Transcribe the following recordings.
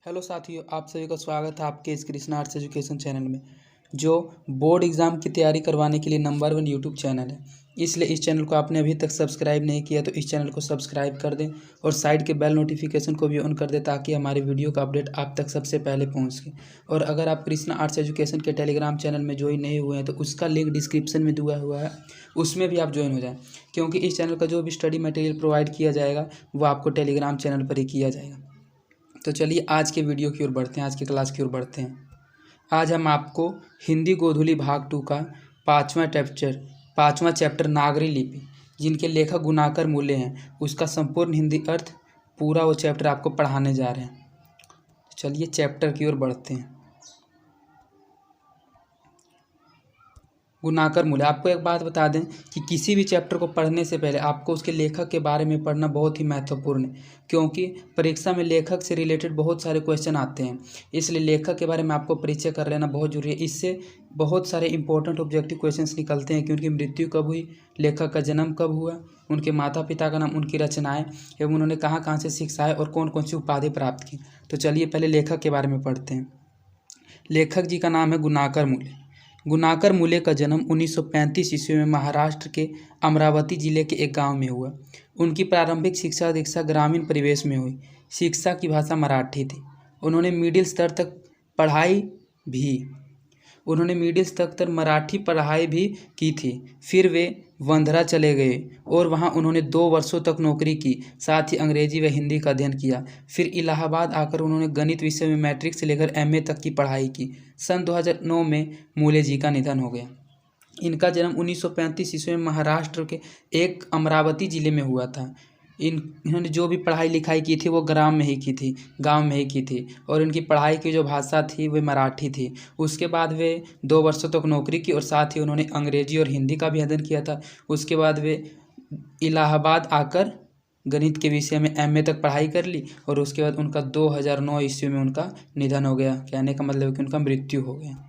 Hello साथियों, आप सभी का स्वागत है आपके इस कृष्णा आर्ट्स एजुकेशन चैनल में, जो बोर्ड एग्ज़ाम की तैयारी करवाने के लिए नंबर 1 यूट्यूब चैनल है। इसलिए इस चैनल को आपने अभी तक सब्सक्राइब नहीं किया तो इस चैनल को सब्सक्राइब कर दें और साइड के बेल नोटिफिकेशन को भी ऑन कर दें ताकि हमारे वीडियो का अपडेट आप तक सबसे पहले पहुँच सके। और अगर आप कृष्णा आर्ट्स एजुकेशन के टेलीग्राम चैनल में ज्वाइन नहीं हुए हैं तो उसका लिंक डिस्क्रिप्शन में दिया हुआ है, उसमें भी आप ज्वाइन हो जाएँ, क्योंकि इस चैनल का जो भी स्टडी मटेरियल प्रोवाइड किया जाएगा वो आपको टेलीग्राम चैनल पर ही किया जाएगा। तो चलिए आज के वीडियो की ओर बढ़ते हैं, आज की क्लास की ओर बढ़ते हैं। आज हम आपको हिंदी गोधूली भाग 2 का पाँचवा चैप्टर नागरी लिपि, जिनके लेखक गुणाकर मूल्य हैं, उसका संपूर्ण हिंदी अर्थ पूरा वो चैप्टर आपको पढ़ाने जा रहे हैं। चलिए चैप्टर की ओर बढ़ते हैं। गुणाकर मूल्य, आपको एक बात बता दें कि किसी भी चैप्टर को पढ़ने से पहले आपको उसके लेखक के बारे में पढ़ना बहुत ही महत्वपूर्ण है, क्योंकि परीक्षा में लेखक से रिलेटेड बहुत सारे क्वेश्चन आते हैं। इसलिए लेखक के बारे में आपको परिचय कर लेना बहुत जरूरी है। इससे बहुत सारे इंपॉर्टेंट ऑब्जेक्टिव क्वेश्चंस निकलते हैं कि उनकी मृत्यु कब हुई, लेखक का जन्म कब हुआ, उनके माता पिता का नाम, उनकी रचनाएँ एवं उन्होंने कहाँ कहाँ से शिक्षाएँ और कौन कौन सी उपाधि प्राप्त की। तो चलिए पहले लेखक के बारे में पढ़ते हैं। लेखक जी का नाम है गुणाकर मूल्य। गुणाकर मूल्य का जन्म 1935 ईस्वी में महाराष्ट्र के अमरावती जिले के एक गांव में हुआ। उनकी प्रारंभिक शिक्षा दीक्षा ग्रामीण परिवेश में हुई। शिक्षा की भाषा मराठी थी। उन्होंने मिडिल स्तर तक मराठी पढ़ाई भी की थी। फिर वे वंदरा चले गए और वहां उन्होंने 2 वर्षों तक नौकरी की, साथ ही अंग्रेजी व हिंदी का अध्ययन किया। फिर इलाहाबाद आकर उन्होंने गणित विषय में मैट्रिक से लेकर एमए तक की पढ़ाई की। सन 2009 में मूल्य जी का निधन हो गया। इनका जन्म 1935 ईस्वी में महाराष्ट्र के एक अमरावती जिले में हुआ था। इन्होंने जो भी पढ़ाई लिखाई की थी वो गाँव में ही की थी और इनकी पढ़ाई की जो भाषा थी वो मराठी थी। उसके बाद वे 2 वर्षों तक नौकरी की और साथ ही उन्होंने अंग्रेजी और हिंदी का भी अध्ययन किया था। उसके बाद वे इलाहाबाद आकर गणित के विषय में एमए तक पढ़ाई कर ली और उसके बाद उनका 2009 ईस्वी में उनका निधन हो गया। कहने का मतलब है कि उनका मृत्यु हो गया।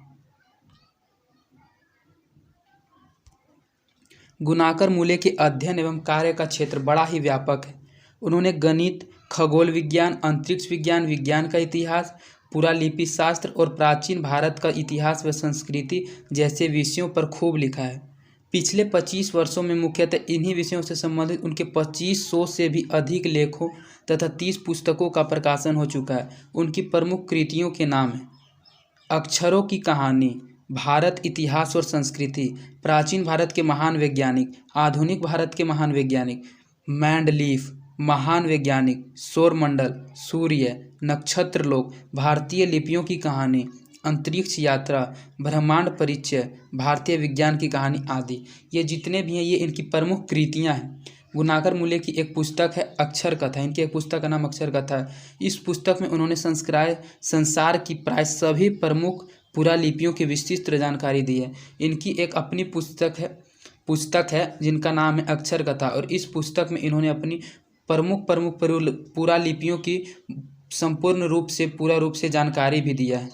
गुणाकर मूल्य के अध्ययन एवं कार्य का क्षेत्र बड़ा ही व्यापक है। उन्होंने गणित, खगोल विज्ञान, अंतरिक्ष विज्ञान, विज्ञान का इतिहास, पुरालिपि शास्त्र और प्राचीन भारत का इतिहास व संस्कृति जैसे विषयों पर खूब लिखा है। पिछले 25 वर्षों में मुख्यतः इन्हीं विषयों से संबंधित उनके 2500 से भी अधिक लेखों तथा 30 पुस्तकों का प्रकाशन हो चुका है। उनकी प्रमुख कृतियों के नाम हैं: अक्षरों की कहानी, भारत इतिहास और संस्कृति, प्राचीन भारत के महान वैज्ञानिक, आधुनिक भारत के महान वैज्ञानिक, मैंडलीफ, महान वैज्ञानिक, सौरमंडल, सूर्य, नक्षत्रलोक, भारतीय लिपियों की कहानी, अंतरिक्ष यात्रा, ब्रह्मांड परिचय, भारतीय विज्ञान की कहानी आदि। ये जितने भी हैं ये इनकी प्रमुख कृतियाँ हैं। गुणाकर मूल्य की एक पुस्तक है अक्षर कथा। इनकी एक पुस्तक का नाम अक्षर कथा है। इस पुस्तक में उन्होंने संसार की प्राय सभी प्रमुख पुरालिपियों की विस्तृत जानकारी दी है। इनकी एक अपनी पुस्तक है जिनका नाम है अक्षर कथा और इस पुस्तक में इन्होंने अपनी प्रमुख पुरालिपियों की पूरा रूप से जानकारी भी दिया है।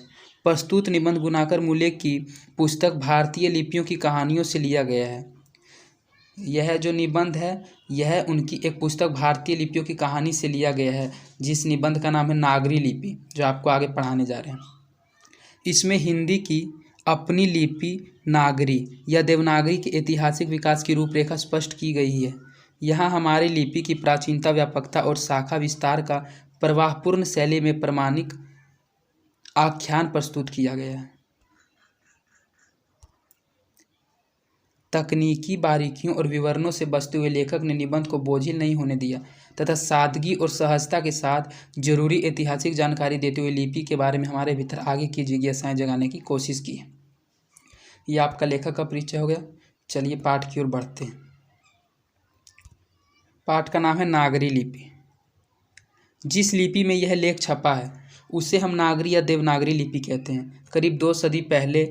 प्रस्तुत निबंध गुणाकर मूल्य की पुस्तक भारतीय लिपियों की कहानियों से लिया गया है। यह जो निबंध है यह उनकी एक पुस्तक भारतीय लिपियों की कहानी से लिया गया है, जिस निबंध का नाम है नागरी लिपि, जो आपको आगे पढ़ाने जा रहे हैं। इसमें हिंदी की अपनी लिपि नागरी या देवनागरी के ऐतिहासिक विकास की रूपरेखा स्पष्ट की गई है। यहाँ हमारी लिपि की प्राचीनता, व्यापकता और शाखा विस्तार का प्रवाहपूर्ण शैली में प्रामाणिक आख्यान प्रस्तुत किया गया है। तकनीकी बारीकियों और विवरणों से बचते हुए लेखक ने निबंध को बोझिल नहीं होने दिया तथा सादगी और सहजता के साथ जरूरी ऐतिहासिक जानकारी देते हुए लिपि के बारे में हमारे भीतर आगे की जिज्ञासाएं जगाने की कोशिश की है। ये आपका लेखक का परिचय हो गया। चलिए पाठ की ओर बढ़ते हैं। पाठ का नाम है नागरी लिपि। जिस लिपि में यह लेख छपा है उसे हम नागरी या देवनागरी लिपि कहते हैं। करीब 2 सदी पहले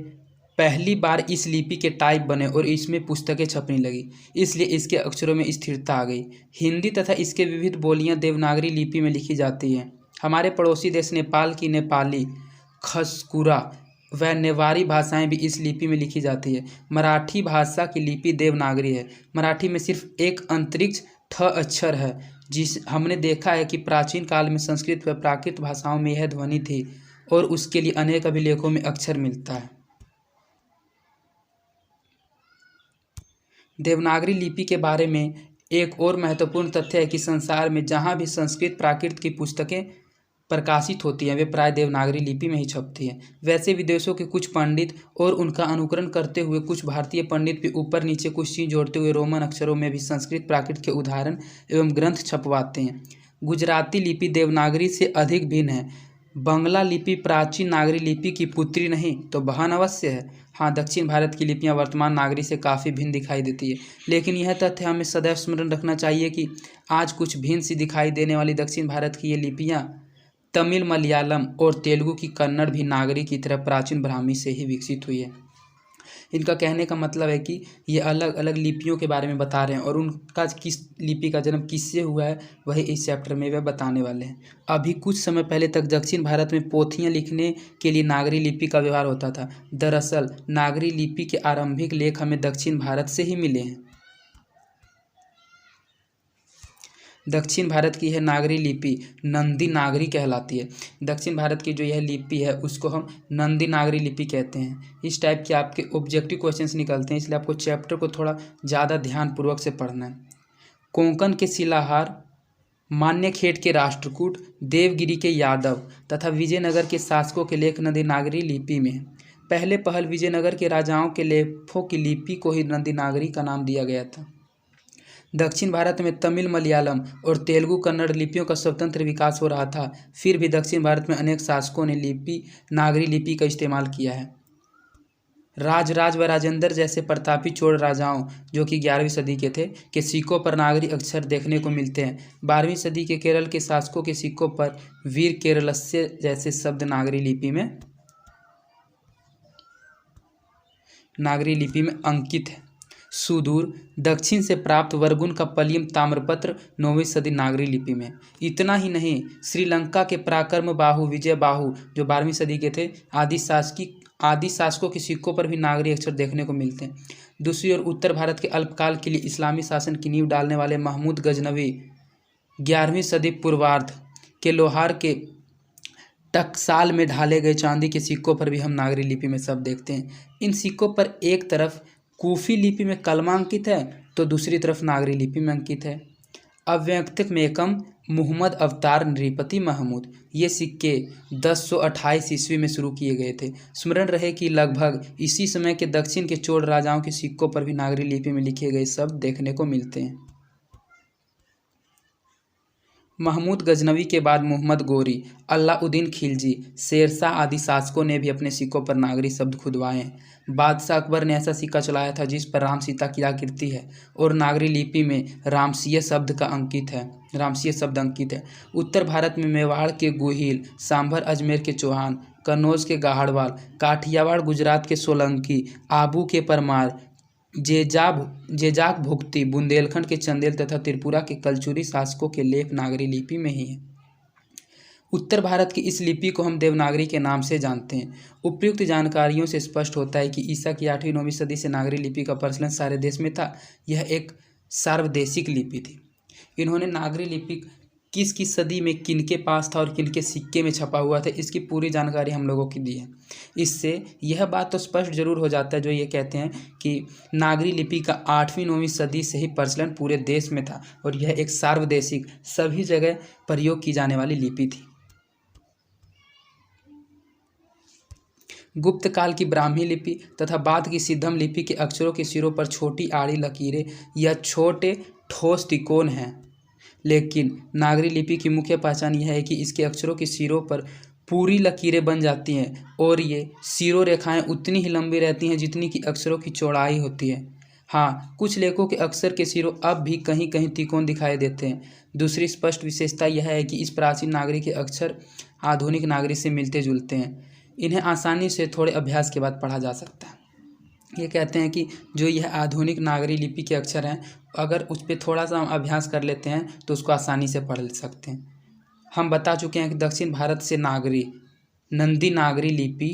पहली बार इस लिपि के टाइप बने और इसमें पुस्तकें छपने लगी, इसलिए इसके अक्षरों में स्थिरता आ गई। हिंदी तथा इसके विविध बोलियां देवनागरी लिपि में लिखी जाती हैं। हमारे पड़ोसी देश नेपाल की नेपाली, खसकुरा व नेवारी भाषाएं भी इस लिपि में लिखी जाती है। मराठी भाषा की लिपि देवनागरी है। मराठी में सिर्फ एक अंतरिक्ष ठ अक्षर है जिस हमने देखा है कि प्राचीन काल में संस्कृत व प्राकृत भाषाओं में यह ध्वनि थी और उसके लिए अनेक अभिलेखों में अक्षर मिलता है। देवनागरी लिपि के बारे में एक और महत्वपूर्ण तथ्य है कि संसार में जहाँ भी संस्कृत प्राकृत की पुस्तकें प्रकाशित होती हैं वे प्राय देवनागरी लिपि में ही छपती हैं। वैसे विदेशों के कुछ पंडित और उनका अनुकरण करते हुए कुछ भारतीय पंडित भी ऊपर नीचे कुछ चीज़ जोड़ते हुए रोमन अक्षरों में भी संस्कृत प्राकृत के उदाहरण एवं ग्रंथ छपवाते हैं। गुजराती लिपि देवनागरी से अधिक भिन्न है। बंगला लिपि प्राचीन नागरी लिपि की पुत्री नहीं तो बहन अवश्य है। हाँ, दक्षिण भारत की लिपियाँ वर्तमान नागरी से काफ़ी भिन्न दिखाई देती है, लेकिन यह तथ्य हमें सदैव स्मरण रखना चाहिए कि आज कुछ भिन्न सी दिखाई देने वाली दक्षिण भारत की ये लिपियाँ तमिल, मलयालम और तेलुगु की कन्नड़ भी नागरी की तरह प्राचीन ब्राह्मी से ही विकसित हुई है। इनका कहने का मतलब है कि ये अलग अलग लिपियों के बारे में बता रहे हैं और उनका किस लिपि का जन्म किससे हुआ है वही इस चैप्टर में वे बताने वाले हैं। अभी कुछ समय पहले तक दक्षिण भारत में पोथियाँ लिखने के लिए नागरी लिपि का व्यवहार होता था। दरअसल नागरी लिपि के आरंभिक लेख हमें दक्षिण भारत से ही मिले हैं। दक्षिण भारत की यह नागरी लिपि नंदी नागरी कहलाती है। दक्षिण भारत की जो यह लिपि है उसको हम नंदी नागरी लिपि कहते हैं। इस टाइप के आपके ऑब्जेक्टिव क्वेश्चंस निकलते हैं, इसलिए आपको चैप्टर को थोड़ा ज़्यादा ध्यानपूर्वक से पढ़ना है। कोंकण के शिलाहार, मान्यखेट के राष्ट्रकूट, देवगिरी के यादव तथा विजयनगर के शासकों के लेख नंदी नागरी लिपि में है। पहले पहल विजयनगर के राजाओं के लेखों की लिपि को ही नंदी नागरी का नाम दिया गया था। दक्षिण भारत में तमिल, मलयालम और तेलुगु कन्नड़ लिपियों का स्वतंत्र विकास हो रहा था, फिर भी दक्षिण भारत में अनेक शासकों ने नागरी लिपि का इस्तेमाल किया है। राजराज व राजेंद्र जैसे प्रतापी चोल राजाओं, जो कि 11वीं सदी के थे, के सिक्कों पर नागरी अक्षर देखने को मिलते हैं। 12वीं सदी के केरल के शासकों के सिक्कों पर वीर केरलस्य जैसे शब्द नागरी लिपि में अंकित है। सुदूर दक्षिण से प्राप्त वर्गुन का पलियम ताम्रपत्र 9वीं सदी नागरी लिपि में। इतना ही नहीं, श्रीलंका के पराक्रम बाहु विजय बाहु जो 12वीं सदी के थे, आदि शासकों के सिक्कों पर भी नागरी अक्षर देखने को मिलते हैं। दूसरी ओर उत्तर भारत के अल्पकाल के लिए इस्लामी शासन की नींव डालने वाले महमूद गजनवी 11वीं सदी पूर्वार्ध के लोहार के टकसाल में ढाले गए चांदी के सिक्कों पर भी हम नागरी लिपि में सब देखते हैं। इन सिक्कों पर एक तरफ कूफी लिपि में कलमा अंकित है तो दूसरी तरफ नागरी लिपि में अंकित है। अव्यक्तिक मेकम मुहम्मद अवतार नृपति महमूद, ये सिक्के 1028 ईस्वी में शुरू किए गए थे। स्मरण रहे कि लगभग इसी समय के दक्षिण के चोल राजाओं के सिक्कों पर भी नागरी लिपि में लिखे गए शब्द देखने को मिलते हैं। महमूद गजनवी के बाद मोहम्मद गोरी, अलाउद्दीन खिलजी, शेरशाह आदि शासकों ने भी अपने सिक्कों पर नागरी शब्द खुदवाए हैं। बादशाह अकबर ने ऐसा सिक्का चलाया था जिस पर राम सीता की आकृति है और नागरी लिपि में रामसिंह शब्द अंकित है। उत्तर भारत में मेवाड़ के गोहिल, सांभर अजमेर के चौहान, कन्नौज के गाहड़वाल, काठियावाड़ गुजरात के सोलंकी, आबू के परमार, जेजाक भुक्ती, बुंदेलखंड के चंदेल तथा त्रिपुरा के कलचुरी शासकों के लेख नागरी लिपि में ही हैं। उत्तर भारत की इस लिपि को हम देवनागरी के नाम से जानते हैं। उपयुक्त जानकारियों से स्पष्ट होता है कि ईसा की 8वीं-9वीं सदी से नागरी लिपि का प्रचलन सारे देश में था। यह एक सार्वदेशिक लिपि थी। इन्होंने नागरी लिपि किस किस सदी में किनके पास था और किनके सिक्के में छपा हुआ था, इसकी पूरी जानकारी हम लोगों की दी है। इससे यह बात तो स्पष्ट जरूर हो जाता है जो ये कहते हैं कि नागरी लिपि का 8वीं-9वीं सदी से ही प्रचलन पूरे देश में था और यह एक सार्वदेशिक, सभी जगह प्रयोग की जाने वाली लिपि थी। गुप्त काल की ब्राह्मी लिपि तथा बाद की सिद्धम लिपि के अक्षरों के सिरों पर छोटी आड़ी लकीरें या छोटे ठोस त्रिकोण हैं, लेकिन नागरी लिपि की मुख्य पहचान यह है कि इसके अक्षरों के सिरों पर पूरी लकीरें बन जाती हैं और ये सिरों रेखाएं उतनी ही लंबी रहती हैं जितनी कि अक्षरों की चौड़ाई होती है। हाँ, कुछ लेखों के अक्षर के सिरों अब भी कहीं कहीं त्रिकोण दिखाई देते हैं। दूसरी स्पष्ट विशेषता यह है कि इस प्राचीन नागरी के अक्षर आधुनिक नागरी से मिलते जुलते हैं। इन्हें आसानी से थोड़े अभ्यास के बाद पढ़ा जा सकता है। ये कहते हैं कि जो यह आधुनिक नागरी लिपि के अक्षर हैं, अगर उस पर थोड़ा सा हम अभ्यास कर लेते हैं तो उसको आसानी से पढ़ सकते हैं। हम बता चुके हैं कि दक्षिण भारत से नंदी नागरी लिपि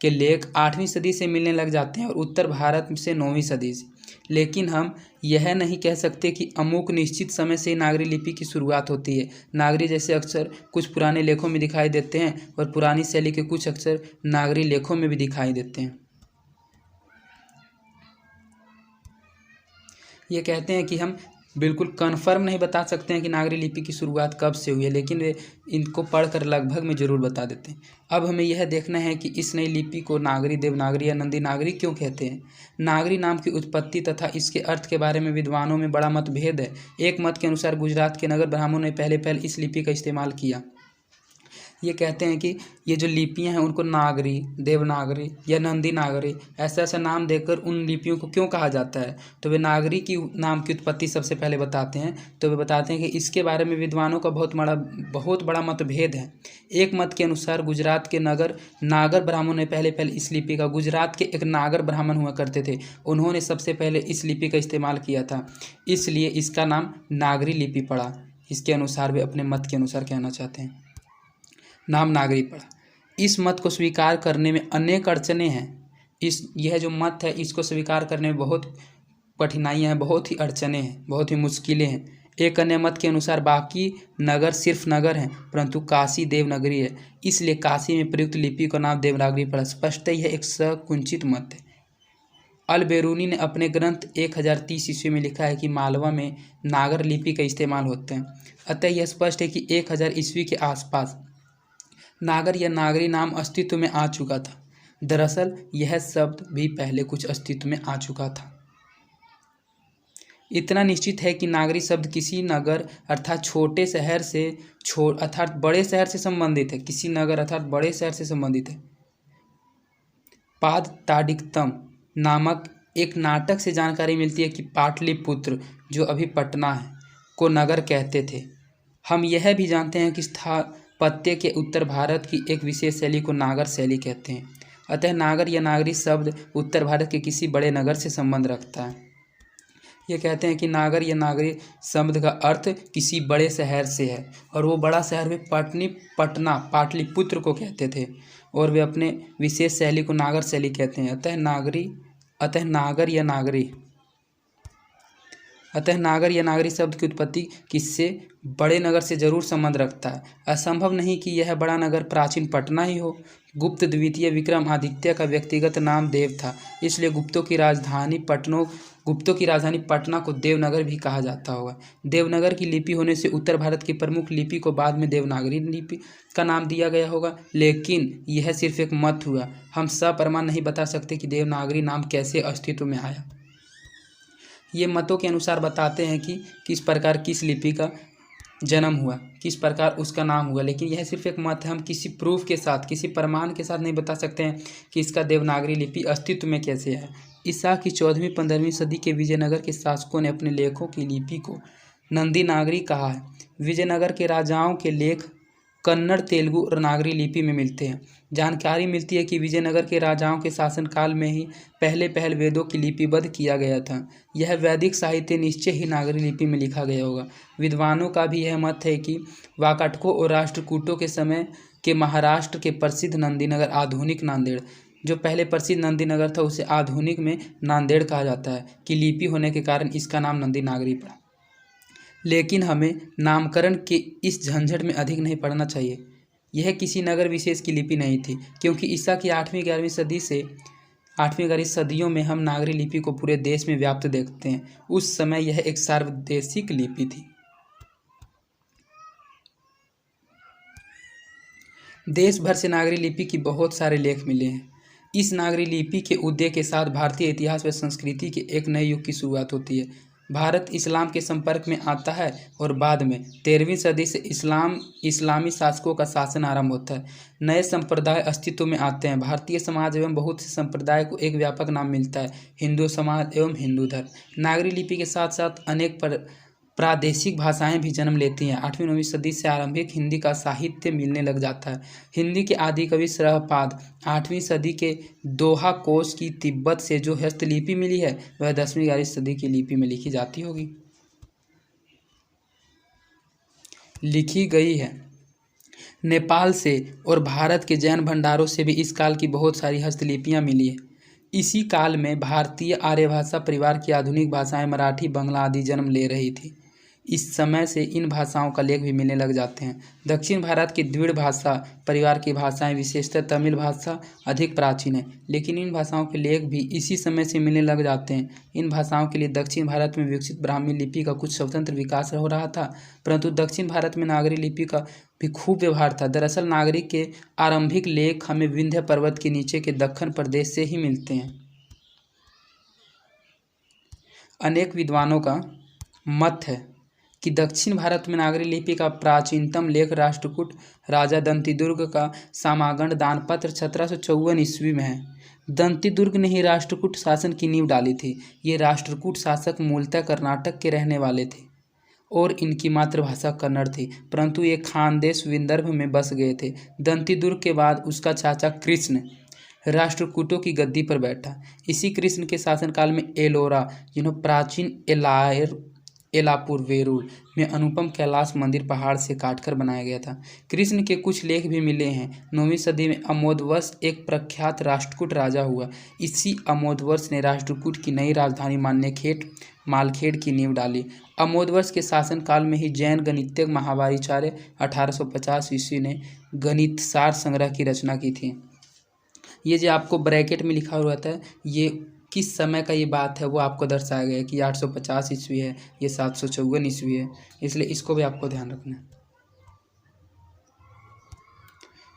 के लेख 8वीं सदी से मिलने लग जाते हैं और उत्तर भारत से 9वीं सदी से। लेकिन हम यह नहीं कह सकते कि अमुक निश्चित समय से ही नागरी लिपि की शुरुआत होती है। नागरी जैसे अक्षर कुछ पुराने लेखों में दिखाई देते हैं और पुरानी शैली के कुछ अक्षर नागरी लेखों में भी दिखाई देते हैं। ये कहते हैं कि हम बिल्कुल कन्फर्म नहीं बता सकते हैं कि नागरी लिपि की शुरुआत कब से हुई है, लेकिन वे इनको पढ़कर लगभग में ज़रूर बता देते हैं। अब हमें यह देखना है कि इस नई लिपि को नागरी, देवनागरी या नंदी नागरी क्यों कहते हैं। नागरी नाम की उत्पत्ति तथा इसके अर्थ के बारे में विद्वानों में बड़ा मतभेद है। एक मत के अनुसार गुजरात के नगर ब्राह्मणों ने पहले इस लिपि का इस्तेमाल किया। ये कहते हैं कि ये जो लिपियां हैं उनको नागरी, देवनागरी या नंदी नागरी ऐसा नाम देकर उन लिपियों को क्यों कहा जाता है। तो वे नागरी की नाम की उत्पत्ति सबसे पहले बताते हैं। तो वे बताते हैं कि इसके बारे में विद्वानों का बहुत बड़ा मतभेद है। एक मत के अनुसार गुजरात के नागर ब्राह्मणों ने पहले इस लिपि का, गुजरात के एक नागर ब्राह्मण हुआ करते थे, उन्होंने सबसे पहले इस लिपि का इस्तेमाल किया था, इसलिए इसका नाम नागरी लिपि पड़ा। इसके अनुसार वे अपने मत के अनुसार कहना चाहते हैं, नाम नागरी पड़ा। इस मत को स्वीकार करने में अनेक अड़चने हैं। यह जो मत है इसको स्वीकार करने में बहुत कठिनाइयाँ हैं, बहुत ही अड़चने हैं, बहुत ही मुश्किलें हैं। एक अन्य मत के अनुसार बाकी नगर सिर्फ नगर हैं, परंतु काशी देवनगरी है, इसलिए काशी में प्रयुक्त लिपि का नाम देवनागरी पड़ा। स्पष्ट यह एक संकुचित मत है। अल बेरूनी ने अपने ग्रंथ 1030 ईस्वी में लिखा है कि मालवा में नागर लिपि का इस्तेमाल होते हैं। अतः यह स्पष्ट है कि 1000 ईस्वी के आसपास नागर या नागरी नाम अस्तित्व में आ चुका था। दरअसल यह शब्द भी पहले कुछ अस्तित्व में आ चुका था। इतना निश्चित है कि नागरी शब्द किसी नगर अर्थात छोटे शहर से अर्थात बड़े शहर से संबंधित है। किसी नगर अर्थात बड़े शहर से संबंधित है। पाद ताडिकतम नामक एक नाटक से जानकारी मिलती है कि पाटलिपुत्र, जो अभी पटना है, को नगर कहते थे। हम यह भी जानते हैं कि स्थापत्य के उत्तर भारत की एक विशेष शैली को नागर शैली कहते हैं। अतः नागर या नागरी शब्द उत्तर भारत के किसी बड़े नगर से संबंध रखता है। ये कहते हैं कि नागर या नागरी शब्द का अर्थ किसी बड़े शहर से है और वो बड़ा शहर वे पटना पाटलिपुत्र को कहते थे और वे अपने विशेष शैली को नागर शैली कहते हैं। अतः नागर या नागरी शब्द की उत्पत्ति किससे, बड़े नगर से जरूर संबंध रखता है। असंभव नहीं कि यह बड़ा नगर प्राचीन पटना ही हो। गुप्त द्वितीय विक्रमादित्य का व्यक्तिगत नाम देव था, इसलिए गुप्तों की राजधानी पटना को देवनगर भी कहा जाता होगा। देवनगर की लिपि होने से उत्तर भारत की प्रमुख लिपि को बाद में देवनागरी लिपि का नाम दिया गया होगा, लेकिन यह सिर्फ एक मत हुआ। हम सप्रमाण नहीं बता सकते कि देवनागरी नाम कैसे अस्तित्व में आया। ये मतों के अनुसार बताते हैं कि किस प्रकार किस लिपि का जन्म हुआ, किस प्रकार उसका नाम हुआ, लेकिन यह सिर्फ एक मत है। हम किसी प्रूफ के साथ, किसी प्रमाण के साथ नहीं बता सकते हैं कि इसका देवनागरी लिपि अस्तित्व में कैसे है। ईसा की 14वीं-15वीं सदी के विजयनगर के शासकों ने अपने लेखों की लिपि को नंदी नागरी कहा है। विजयनगर के राजाओं के लेख कन्नड़, तेलुगु और नागरी लिपि में मिलते हैं। जानकारी मिलती है कि विजयनगर के राजाओं के शासनकाल में ही पहले वेदों की लिपिबद्ध किया गया था। यह वैदिक साहित्य निश्चय ही नागरी लिपि में लिखा गया होगा। विद्वानों का भी यह मत है कि वाकाटकों और राष्ट्रकूटों के समय के महाराष्ट्र के प्रसिद्ध नंदीनगर, आधुनिक नांदेड़, जो पहले प्रसिद्ध नंदीनगर था उसे आधुनिक में नांदेड़ कहा जाता है, की लिपि होने के कारण इसका नाम नंदी नागरी पड़ा। लेकिन हमें नामकरण के इस झंझट में अधिक नहीं पड़ना चाहिए। यह किसी नगर विशेष की लिपि नहीं थी, क्योंकि ईसा की 8वीं-11वीं सदियों में हम नागरी लिपि को पूरे देश में व्याप्त देखते हैं। उस समय यह एक सार्वदेशिक लिपि थी। देश भर से नागरी लिपि की बहुत सारे लेख मिले हैं। इस नागरी लिपि के उदय के साथ भारतीय इतिहास व संस्कृति के एक नए युग की शुरुआत होती है। भारत इस्लाम के संपर्क में आता है और बाद में 13वीं सदी से इस्लामी शासकों का शासन आरंभ होता है। नए संप्रदाय अस्तित्व में आते हैं। भारतीय समाज एवं बहुत से संप्रदाय को एक व्यापक नाम मिलता है, हिंदू समाज एवं हिंदू धर्म। नागरी लिपि के साथ साथ अनेक प्रादेशिक भाषाएं भी जन्म लेती हैं। 8वीं-9वीं सदी से आरंभिक हिंदी का साहित्य मिलने लग जाता है। हिंदी के आदि कवि सरहपाद 8वीं सदी के दोहा कोश की तिब्बत से जो हस्तलिपि मिली है वह 10वीं-11वीं सदी की लिपि में लिखी गई है। नेपाल से और भारत के जैन भंडारों से भी इस काल की बहुत सारी हस्तलिपियाँ मिली है। इसी काल में भारतीय आर्य भाषा परिवार की आधुनिक भाषाएं मराठी, बंगला आदि जन्म ले रही थी। इस समय से इन भाषाओं का लेख भी मिलने लग जाते हैं। दक्षिण भारत की द्रविड़ भाषा परिवार की भाषाएं, विशेषतः तमिल भाषा अधिक प्राचीन है, लेकिन इन भाषाओं के लेख भी इसी समय से मिलने लग जाते हैं। इन भाषाओं के लिए दक्षिण भारत में विकसित ब्राह्मी लिपि का कुछ स्वतंत्र विकास हो रहा था, परंतु दक्षिण भारत में नागरी लिपि का भी खूब व्यवहार था। दरअसल नागरी के आरंभिक लेख हमें विंध्य पर्वत के नीचे के दक्खन प्रदेश से ही मिलते हैं। अनेक विद्वानों का मत है कि दक्षिण भारत में नागरी लिपि का प्राचीनतम लेख राष्ट्रकूट राजा दंतिदुर्ग का सामागंड दानपत्र 1754 ईस्वी में है। दंतिदुर्ग ने ही राष्ट्रकूट शासन की नींव डाली थी। ये राष्ट्रकूट शासक मूलतः कर्नाटक के रहने वाले थे और इनकी मातृभाषा कन्नड़ थी, परंतु ये खानदेश विदर्भ में बस गए थे। दंतिदुर्ग के बाद उसका चाचा कृष्ण राष्ट्रकूटों की गद्दी पर बैठा। इसी कृष्ण के शासनकाल में एलोरा, जिन्हें प्राचीन एलापुर वेरूल में अनुपम कैलाश मंदिर पहाड़ से काटकर बनाया गया था। कृष्ण के कुछ लेख भी मिले हैं। 9वीं सदी में अमोदवर्ष एक प्रख्यात राष्ट्रकूट राजा हुआ। इसी अमोदवर्ष ने राष्ट्रकूट की नई राजधानी मालखेड़ की नींव डाली। अमोदवर्ष के शासनकाल में ही जैन गणितज्ञ महावीराचार्य 1850 ईस्वी ने गणितसार संग्रह की रचना की थी। ये जो आपको ब्रैकेट में लिखा हुआ रहता है, ये किस समय का ये बात है वो आपको दर्शाया गया है कि 850 ईस्वी है, ये 754 ईस्वी है, इसलिए इसको भी आपको ध्यान रखना है।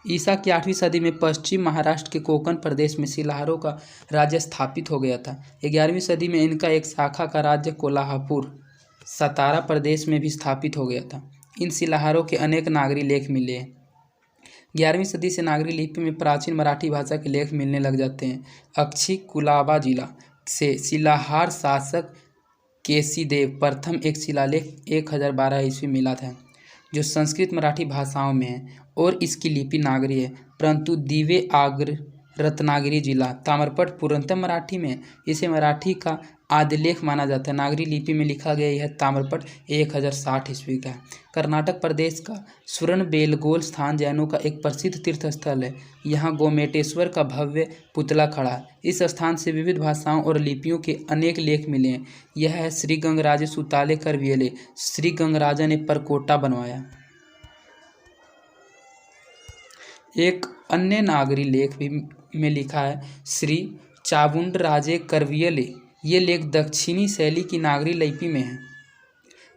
ईसा की 8वीं सदी में पश्चिम महाराष्ट्र के कोंकण प्रदेश में शिलाहारों का राज्य स्थापित हो गया था। 11वीं सदी में इनका एक शाखा का राज्य कोल्हापुर सतारा प्रदेश में भी स्थापित हो गया था। इन शिलाहारों के अनेक नागरी लेख मिले हैं। 11वीं सदी से नागरी लिपि में प्राचीन मराठी भाषा के लेख मिलने लग जाते हैं। अक्षी कुलाबा जिला से शिलाहार शासक केसीदेव प्रथम एक शिलालेख 1012 ईस्वी मिला था, जो संस्कृत मराठी भाषाओं में है और इसकी लिपि नागरी है, परंतु दिवे आग्र रत्नागिरी जिला ताम्रपट पूर्णतः मराठी में है। इसे मराठी का आदिलेख माना जाता है। नागरी लिपि में लिखा गया यह ताम्रपट 1060 ईस्वी का है। कर्नाटक प्रदेश का सुवर्णबेलगोल स्थान जैनों का एक प्रसिद्ध तीर्थ स्थल है। यहाँ गोमेटेश्वर का भव्य पुतला खड़ा है। इस स्थान से विविध भाषाओं और लिपियों के अनेक लेख मिले हैं। यह है श्री गंगराजे सुताले करवियले। श्री गंगराजा ने परकोटा बनवाया। एक अन्य नागरी लेख भी में लिखा है श्री चावुंडराजे करवियले। ये लेख दक्षिणी शैली की नागरी लिपि में है।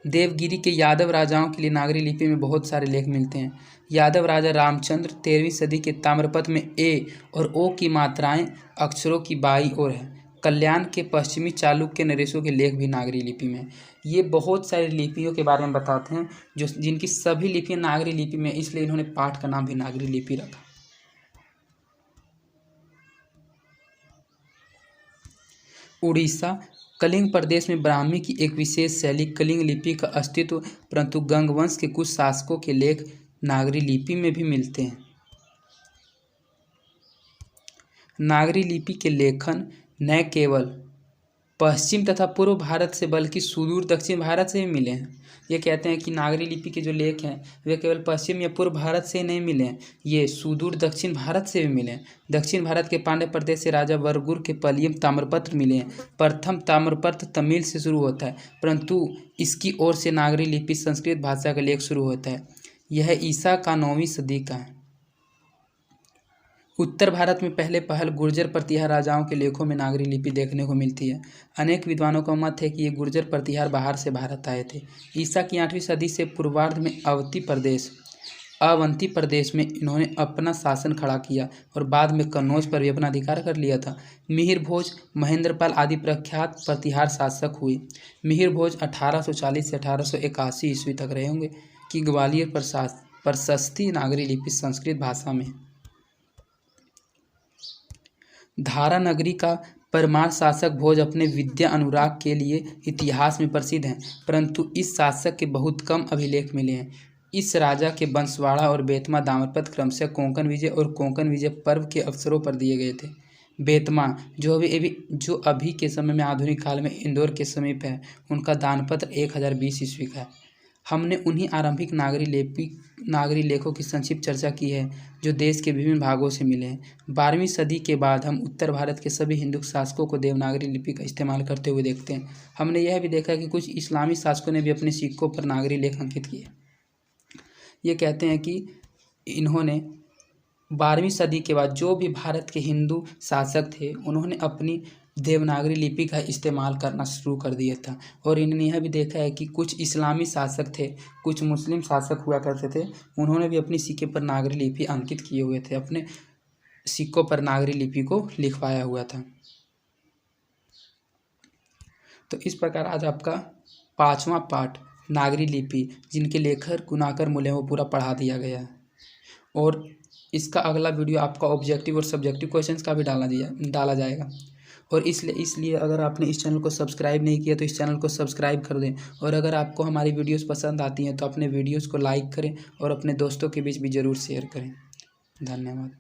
देवगिरी के यादव राजाओं के लिए नागरी लिपि में बहुत सारे लेख मिलते हैं। यादव राजा रामचंद्र 13वीं सदी के ताम्रपत्र में ए और ओ की मात्राएं अक्षरों की बाईं ओर है। कल्याण के पश्चिमी चालुक्य नरेशों के लेख भी नागरी लिपि में। ये बहुत सारी लिपियों के बारे में बताते हैं जिनकी सभी लिपियाँ नागरी लिपि में, इसलिए इन्होंने पाठ का नाम भी नागरी लिपि रखा। उड़ीसा कलिंग प्रदेश में ब्राह्मी की एक विशेष शैली कलिंग लिपि का अस्तित्व, परंतु गंगवंश के कुछ शासकों के लेख नागरी लिपि में भी मिलते हैं। नागरी लिपि के लेखन न केवल पश्चिम तथा पूर्व भारत से बल्कि सुदूर दक्षिण भारत से भी मिले हैं। ये कहते हैं कि नागरी लिपि के जो लेख हैं वे केवल पश्चिम या पूर्व भारत से नहीं मिले हैं, ये सुदूर दक्षिण भारत से भी मिले हैं। दक्षिण भारत के पांड्य प्रदेश से राजा वरगुर के पलियम ताम्रपत्र मिले हैं। प्रथम ताम्रपत्र तमिल से शुरू होता है, परंतु इसकी ओर से नागरी लिपि संस्कृत भाषा का लेख शुरू होता है। यह ईसा का 9वीं सदी का है। उत्तर भारत में पहल गुर्जर प्रतिहार राजाओं के लेखों में नागरी लिपि देखने को मिलती है। अनेक विद्वानों का मत है कि ये गुर्जर प्रतिहार बाहर से भारत आए थे। ईसा की 8वीं सदी से पूर्वार्ध में अवंती प्रदेश में इन्होंने अपना शासन खड़ा किया और बाद में कन्नौज पर भी अपना अधिकार कर लिया था। मिहिर भोज, महेंद्रपाल आदि प्रख्यात प्रतिहार शासक हुए। मिहिर भोज 1840 से 1881 ईस्वी तक रहे होंगे कि ग्वालियर प्रशस्ति नागरी लिपि संस्कृत भाषा में। धारा नगरी का परमार शासक भोज अपने विद्या अनुराग के लिए इतिहास में प्रसिद्ध हैं, परंतु इस शासक के बहुत कम अभिलेख मिले हैं। इस राजा के बंसवाड़ा और बेतमा दाम्रपत्र क्रमशः कोंकण विजय और कोंकण विजय पर्व के अवसरों पर दिए गए थे। बेतमा जो अभी के समय में आधुनिक काल में इंदौर के समीप है, उनका दानपत्र 1020 ईस्वी का है। हमने उन्हीं आरंभिक नागरी लेखों की संक्षिप्त चर्चा की है जो देश के विभिन्न भागों से मिले हैं। 12वीं सदी के बाद हम उत्तर भारत के सभी हिंदू शासकों को देवनागरी लिपि का इस्तेमाल करते हुए देखते हैं। हमने यह भी देखा कि कुछ इस्लामी शासकों ने भी अपने सिक्कों पर नागरी लेख अंकित किए। ये कहते हैं कि इन्होंने 12वीं सदी के बाद जो भी भारत के हिंदू शासक थे उन्होंने अपनी देवनागरी लिपि का इस्तेमाल करना शुरू कर दिया था। और इन्होंने यह भी देखा है कि कुछ इस्लामी शासक थे, कुछ मुस्लिम शासक हुआ करते थे, उन्होंने भी अपनी सिक्के पर नागरी लिपि अंकित किए हुए थे, अपने सिक्कों पर नागरी लिपि को लिखवाया हुआ था। तो इस प्रकार आज आपका 5वां पाठ नागरी लिपि जिनके लेखक गुणाकर मूल्य वो पूरा पढ़ा दिया गया है। और इसका अगला वीडियो आपका ऑब्जेक्टिव और सब्जेक्टिव क्वेश्चंस का भी डाला जाएगा। और इसलिए अगर आपने इस चैनल को सब्सक्राइब नहीं किया तो इस चैनल को सब्सक्राइब कर दें। और अगर आपको हमारी वीडियोस पसंद आती हैं तो अपने वीडियोस को लाइक करें और अपने दोस्तों के बीच भी ज़रूर शेयर करें। धन्यवाद।